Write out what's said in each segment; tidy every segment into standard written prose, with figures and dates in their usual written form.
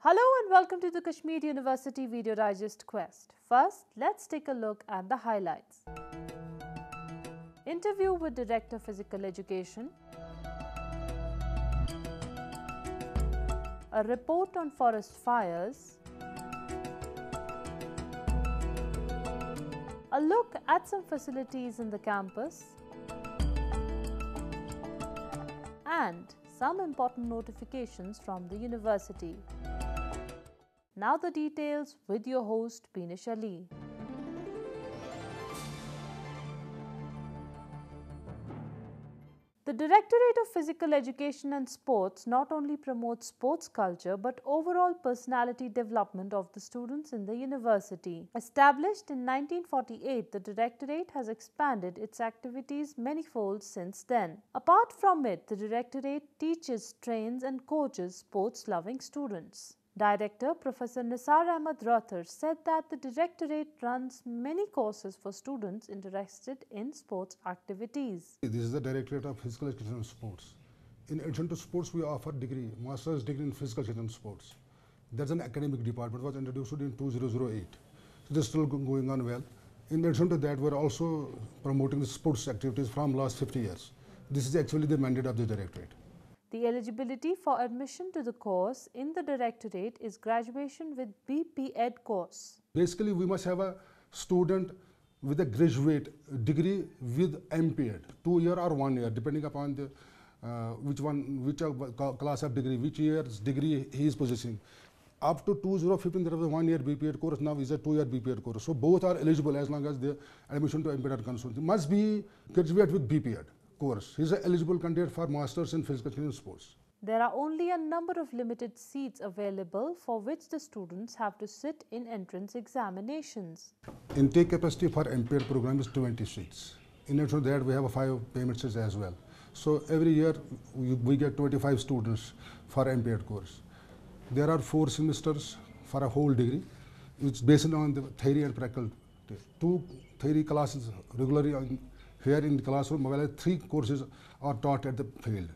Hello and welcome to the Kashmir University Video Digest Quest. First, let's take a look at the highlights. Interview with Director Physical Education. A report on forest fires. A look at some facilities in the campus. And some important notifications from the university. Now the details with your host Beenish Ali. The Directorate of Physical Education and Sports not only promotes sports culture but overall personality development of the students in the university. Established in 1948, the Directorate has expanded its activities manyfold since then. Apart from it, the Directorate teaches, trains and coaches sports-loving students. Director Professor Nisar Ahmed Rathar said that the Directorate runs many courses for students interested in sports activities. This is the Directorate of Physical Education and Sports. In addition to sports, we offer master's degree in physical education and sports. That's an academic department, was introduced in 2008. So this is still going on well. In addition to that, we're also promoting the sports activities from last 50 years. This is actually the mandate of the Directorate. The eligibility for admission to the course in the Directorate is graduation with BP Ed course. Basically, we must have a student with a graduate degree with MP Ed, 2 year or 1 year, depending upon the which class of degree, which year's degree he is possessing. Up to 2015, there was a 1 year BP Ed course. Now is a 2 year BP Ed course. So both are eligible as long as the admission to MP Ed are concerned. Must be graduate with BP Ed course. He is an eligible candidate for masters in physical education and sports. There are only a number of limited seats available for which the students have to sit in entrance examinations. Intake capacity for MP Ed program is 20 seats. In addition to that, we have 5 payment seats as well. So every year we get 25 students for MP Ed course. There are 4 semesters for a whole degree. It's based on the theory and practical. 2 theory classes regularly here in the classroom, while 3 courses are taught at the field.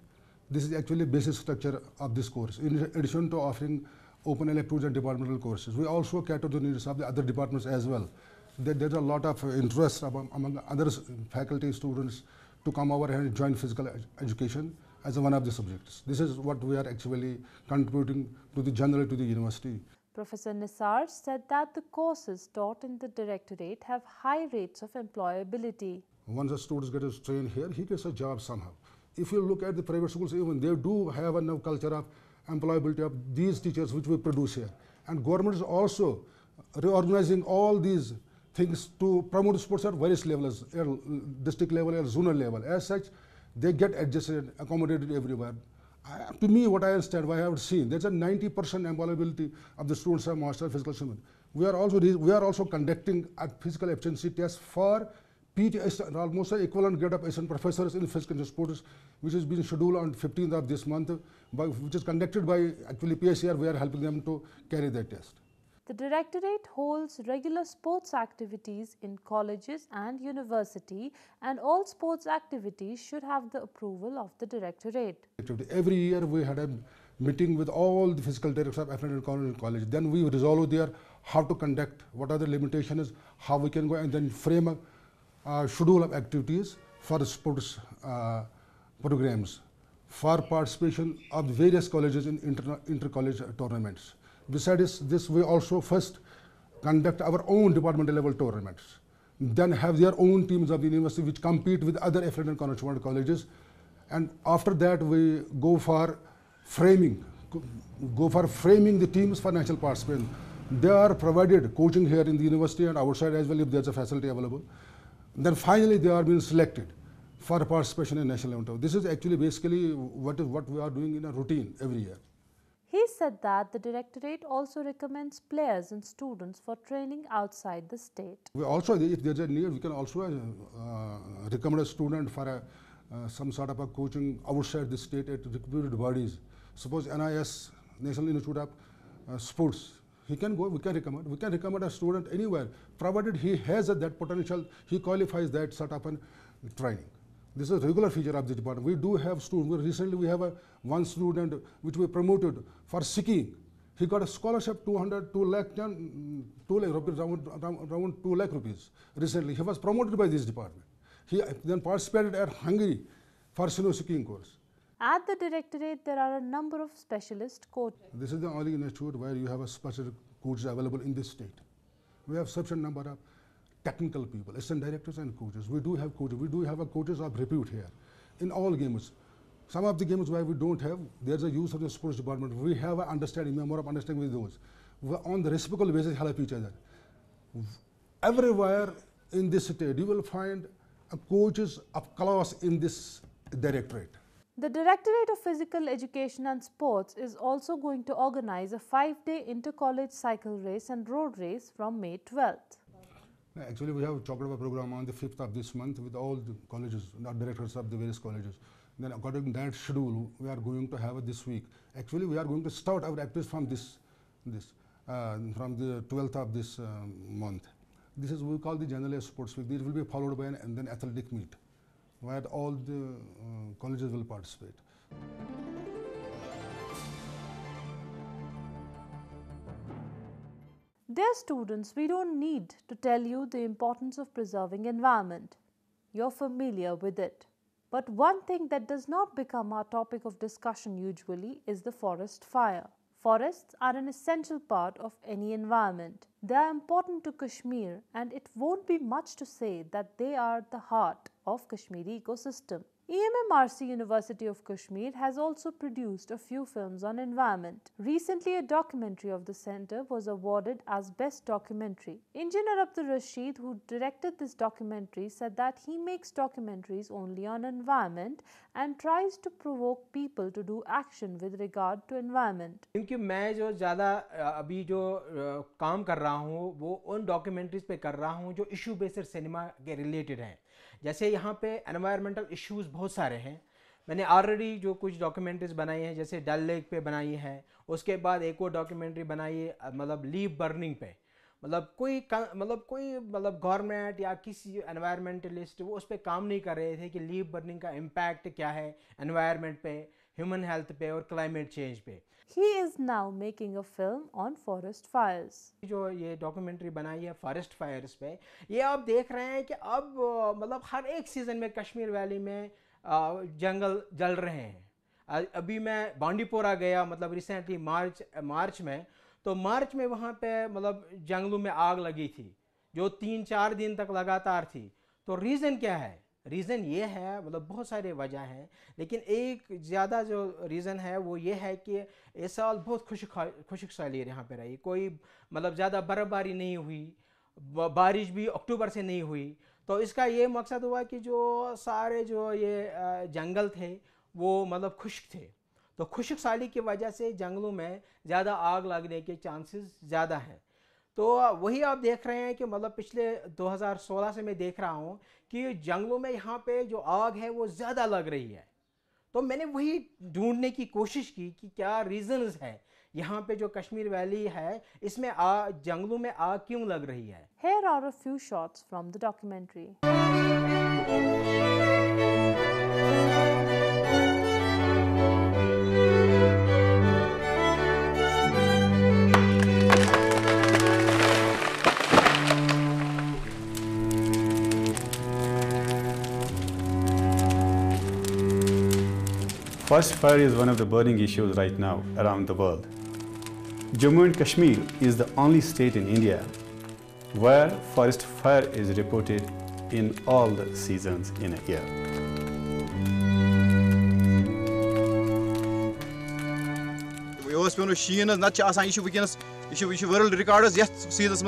This is actually basic structure of this course. In addition to offering open electives and departmental courses, we also cater to the needs of the other departments as well. There's a lot of interest among other faculty students to come over and join physical education as one of the subjects. This is what we are actually contributing to the generally to the university. Professor Nisar said that the courses taught in the Directorate have high rates of employability. Once a student gets trained here, he gets a job somehow. If you look at the private schools, even they do have a now culture of employability of these teachers which we produce here. And government is also reorganizing all these things to promote sports at various levels, district level or zonal level. As such, they get adjusted, accommodated everywhere. To me, what I understand, what I have seen, there's a 90% employability of the students of master physical education. We are also conducting a physical efficiency test for PT, almost an equivalent grade of assistant professors in physical and sports, which has been scheduled on 15th of this month, which is conducted by actually PSCR. We are helping them to carry that test. The Directorate holds regular sports activities in colleges and university, and all sports activities should have the approval of the Directorate. Every year we had a meeting with all the physical directors of affiliated college. Then we resolve there how to conduct, what are the limitations, how we can go, and then frame a schedule of activities for sports programs for participation of various colleges in inter-college tournaments. Besides this, we also first conduct our own departmental level tournaments, then have their own teams of the university which compete with other affiliated correspondent colleges, and after that we go for framing the teams for national participation. They are provided coaching here in the university and outside as well if there's a facility available. Then finally they are being selected for participation in national level. This is actually basically what we are doing in a routine every year. He said that the Directorate also recommends players and students for training outside the state. We also, if there's a need, we can also recommend a student for some sort of a coaching outside the state at reputed bodies. Suppose NIS, National Institute of Sports, he can go, we can recommend a student anywhere, provided he has that potential, he qualifies that sort of training. This is a regular feature of the department. We do have students. Recently, we have one student which we promoted for skiing. He got a scholarship 2 lakh rupees, around 2 lakh rupees recently. He was promoted by this department. He then participated at Hungary for snow skiing course. At the Directorate, there are a number of specialist coaches. This is the only institute where you have a special coaches available in this state. We have sufficient number of technical people, assistant directors and coaches. We do have coaches. We do have a coaches of repute here in all games. Some of the games where we don't have, there's a use of the sports department. We have an understanding, more of understanding with those. We on the reciprocal basis help each other. Everywhere in this state, you will find coaches of class in this directorate. The Directorate of Physical Education and Sports is also going to organize a 5-day inter-college cycle race and road race from May 12th. Actually, we have a chocolate program on the 5th of this month with all the colleges, not directors of the various colleges. Then according to that schedule, we are going to have it this week. Actually, we are going to start our activities from from the 12th of this month. This is what we call the General Sports Week. This will be followed by an athletic meet, where all the colleges will participate. Dear students, we don't need to tell you the importance of preserving environment. You're familiar with it. But one thing that does not become our topic of discussion usually is the forest fire. Forests are an essential part of any environment. They are important to Kashmir, and it won't be much to say that they are the heart of Kashmiri ecosystem. EMMRC University of Kashmir has also produced a few films on environment. Recently, a documentary of the center was awarded as Best Documentary. Engineer Abdul Rashid, who directed this documentary, said that he makes documentaries only on environment and tries to provoke people to do action with regard to environment. क्योंकि मैं जो ज़्यादा अभी जो काम कर रहा हूँ वो उन डॉक्यूमेंट्रीज़ पे कर रहा हूँ जो इशू बेस्ड सिनेमा के रिलेटेड हैं. जैसे यहाँ पे एनवायरमेंटल इश्यूज़ बहुत सारे हैं. मैंने ऑलरेडी जो कुछ डॉक्यूमेंट्रीज बनाई हैं, जैसे डल लेक पे बनाई है, उसके बाद एक और डॉक्यूमेंट्री बनाई है मतलब लीव बर्निंग पे. मतलब कोई गवर्नमेंट या किसी एनवायरमेंटलिस्ट वो उस पर काम नहीं कर रहे थे कि लीव बर्निंग का इम्पैक्ट क्या है एनवायरनमेंट पे, ह्यूमन हेल्थ पे और क्लाइमेट चेंज पे. He is now making a film on forest fires. जो ये डॉक्यूमेंट्री बनाई है फॉरेस्ट फायर्स पे, ये आप देख रहे हैं कि अब मतलब हर एक सीज़न में कश्मीर वैली में जंगल जल रहे हैं. अभी मैं बांडीपोरा गया मतलब रिसेंटली मार्च में, तो मार्च में वहाँ पे मतलब जंगलों में आग लगी थी जो 3-4 दिन तक लगातार थी. तो रीज़न क्या है? रीज़न ये है, मतलब बहुत सारे वजह हैं, लेकिन एक ज़्यादा जो रीज़न है वो ये है कि इस साल बहुत खुशक साली यहाँ पे रही. कोई मतलब ज़्यादा बर्फ़बारी नहीं हुई, बारिश भी अक्टूबर से नहीं हुई. तो इसका ये मकसद हुआ कि जो सारे जो ये जंगल थे वो मतलब खुश्क थे. तो खुशक साली की वजह से जंगलों में ज़्यादा आग लगने के चांसेस ज़्यादा हैं. तो वही आप देख रहे हैं कि मतलब पिछले 2016 से मैं देख रहा हूँ कि जंगलों में यहाँ पे जो आग है वो ज़्यादा लग रही है. तो मैंने वही ढूंढने की कोशिश की कि क्या रीज़न्स है यहाँ पे जो कश्मीर वैली है इसमें जंगलों में आग क्यों लग रही है. Here are a few shots from the documentary. Forest fire is one of the burning issues right now around the world. Jammu and Kashmir is the only state in India where forest fire is reported in all the seasons in a year. world records seasons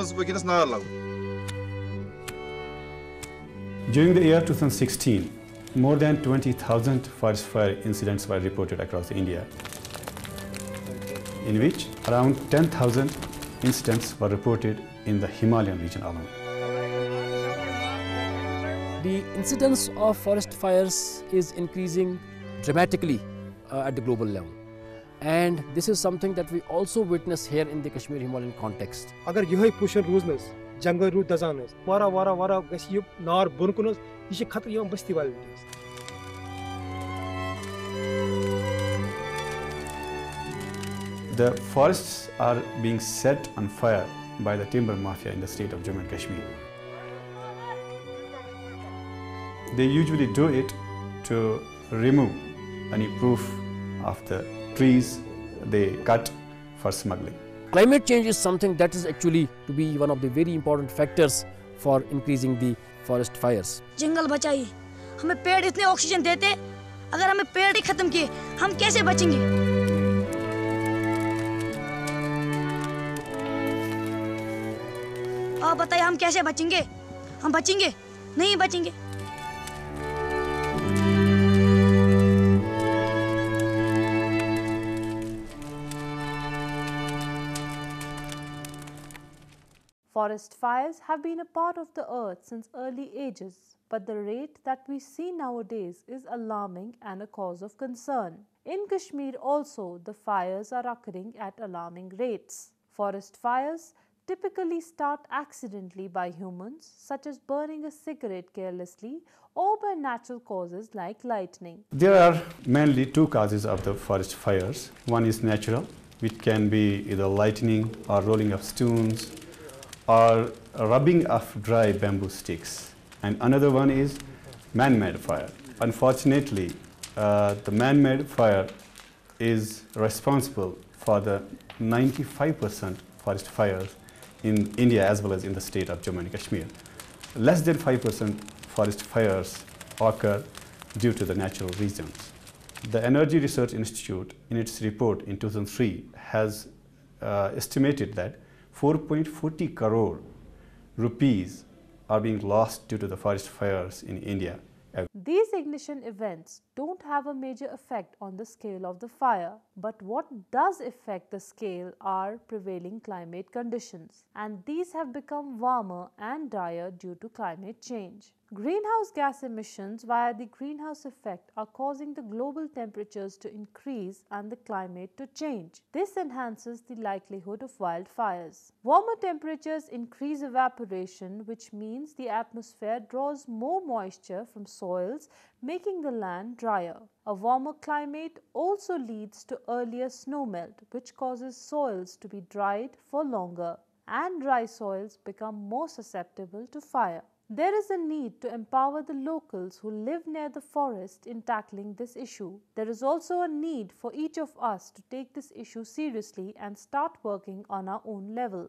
During the year 2016, more than 20,000 forest fire incidents were reported across India, in which around 10,000 incidents were reported in the Himalayan region alone. The incidence of forest fires is increasing dramatically at the global level. And this is something that we also witness here in the Kashmir Himalayan context. Agar यही पुशन रोजनस जंगल root दजानस वारा गसी ये नार बुनकुनस ये खतर यम बस्ती वाले. The forests are being set on fire by the timber mafia in the state of Jammu and Kashmir. They usually do it to remove any proof of the trees they cut for smuggling. Climate change is something that is actually to be one of the very important factors for increasing the forest fires. जंगल बचाइए, हमें पेड़ इतने oxygen देते, अगर हमें पेड़ ही खत्म किए, हम कैसे बचेंगे? आप बताइए हम कैसे बचेंगे? हम बचेंगे? नहीं बचेंगे। Forest fires have been a part of the earth since early ages, but the rate that we see nowadays is alarming and a cause of concern. In Kashmir also, the fires are occurring at alarming rates. Forest fires typically start accidentally by humans, such as burning a cigarette carelessly, or by natural causes like lightning. There are mainly two causes of the forest fires. One is natural, which can be either lightning or rolling of stones or rubbing of dry bamboo sticks. And another one is man-made fire. Unfortunately, the man-made fire is responsible for the 95% forest fires in India as well as in the state of Jammu and Kashmir. Less than 5% forest fires occur due to the natural reasons. The Energy Research Institute, in its report in 2003, has estimated that 4.40 crore rupees are being lost due to the forest fires in India. These ignition events don't have a major effect on the scale of the fire, but what does affect the scale are prevailing climate conditions, and these have become warmer and drier due to climate change. Greenhouse gas emissions via the greenhouse effect are causing the global temperatures to increase and the climate to change. This enhances the likelihood of wildfires. Warmer temperatures increase evaporation, which means the atmosphere draws more moisture from soils, making the land drier. A warmer climate also leads to earlier snowmelt, which causes soils to be dried for longer, and dry soils become more susceptible to fire. There is a need to empower the locals who live near the forest in tackling this issue. There is also a need for each of us to take this issue seriously and start working on our own level.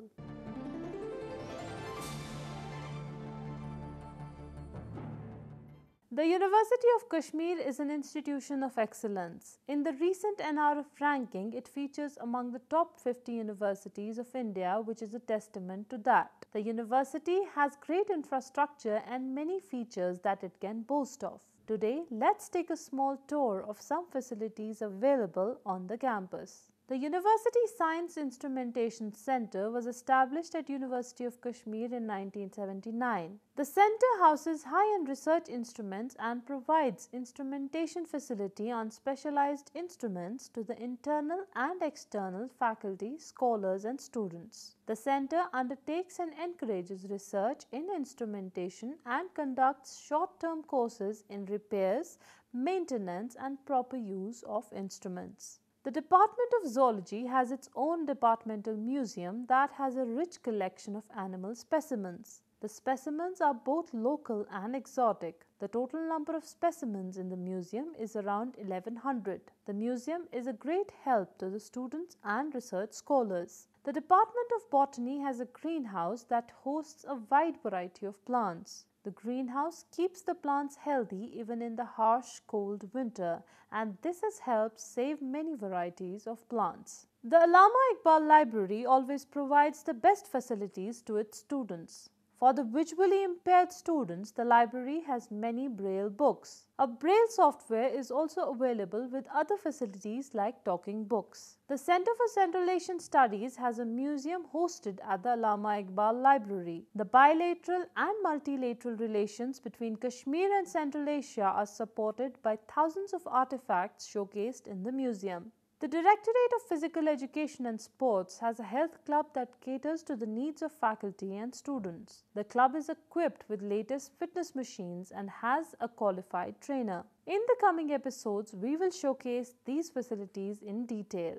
The University of Kashmir is an institution of excellence. In the recent NRF ranking, it features among the top 50 universities of India, which is a testament to that. The university has great infrastructure and many features that it can boast of. Today, let's take a small tour of some facilities available on the campus. The University Science Instrumentation Center was established at University of Kashmir in 1979. The center houses high-end research instruments and provides instrumentation facility on specialized instruments to the internal and external faculty, scholars and students. The center undertakes and encourages research in instrumentation and conducts short-term courses in repairs, maintenance and proper use of instruments. The Department of Zoology has its own departmental museum that has a rich collection of animal specimens. The specimens are both local and exotic. The total number of specimens in the museum is around 1100. The museum is a great help to the students and research scholars. The Department of Botany has a greenhouse that hosts a wide variety of plants. The greenhouse keeps the plants healthy even in the harsh, cold winter, and this has helped save many varieties of plants. The Allama Iqbal Library always provides the best facilities to its students. For the visually impaired students, the library has many Braille books. A Braille software is also available with other facilities like talking books. The Center for Central Asian Studies has a museum hosted at the Allama Iqbal Library. The bilateral and multilateral relations between Kashmir and Central Asia are supported by thousands of artifacts showcased in the museum. The Directorate of Physical Education and Sports has a health club that caters to the needs of faculty and students. The club is equipped with latest fitness machines and has a qualified trainer. In the coming episodes, we will showcase these facilities in detail.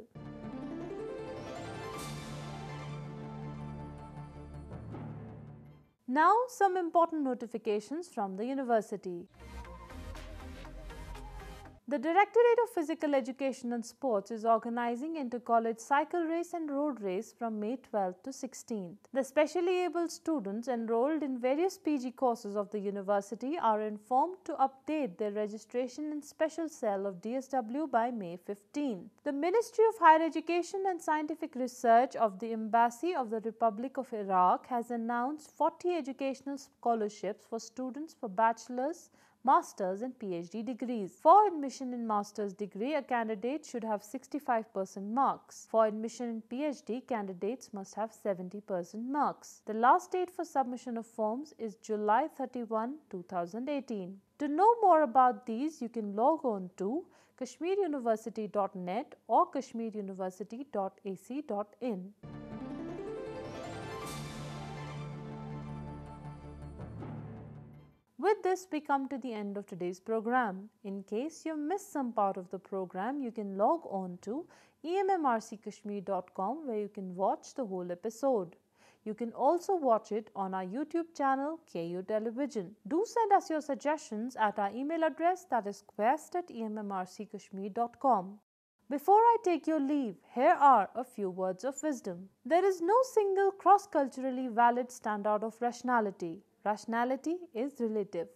Now, some important notifications from the university. The Directorate of Physical Education and Sports is organizing inter-college cycle race and road race from May 12th to 16th. The specially able students enrolled in various PG courses of the university are informed to update their registration in special cell of DSW by May 15th. The Ministry of Higher Education and Scientific Research of the Embassy of the Republic of Iraq has announced 40 educational scholarships for students for bachelor's, master's and PhD degrees. For admission in master's degree, a candidate should have 65% marks. For admission in PhD, candidates must have 70% marks. The last date for submission of forms is July 31, 2018. To know more about these, you can log on to kashmiruniversity.net or kashmiruniversity.ac.in. With this, we come to the end of today's program. In case you missed some part of the program, you can log on to emmrckashmir.com where you can watch the whole episode. You can also watch it on our YouTube channel, KU Television. Do send us your suggestions at our email address, that is quest@emmrckashmir.com. Before I take your leave, here are a few words of wisdom. There is no single cross-culturally valid standard of rationality. Rationality is relative.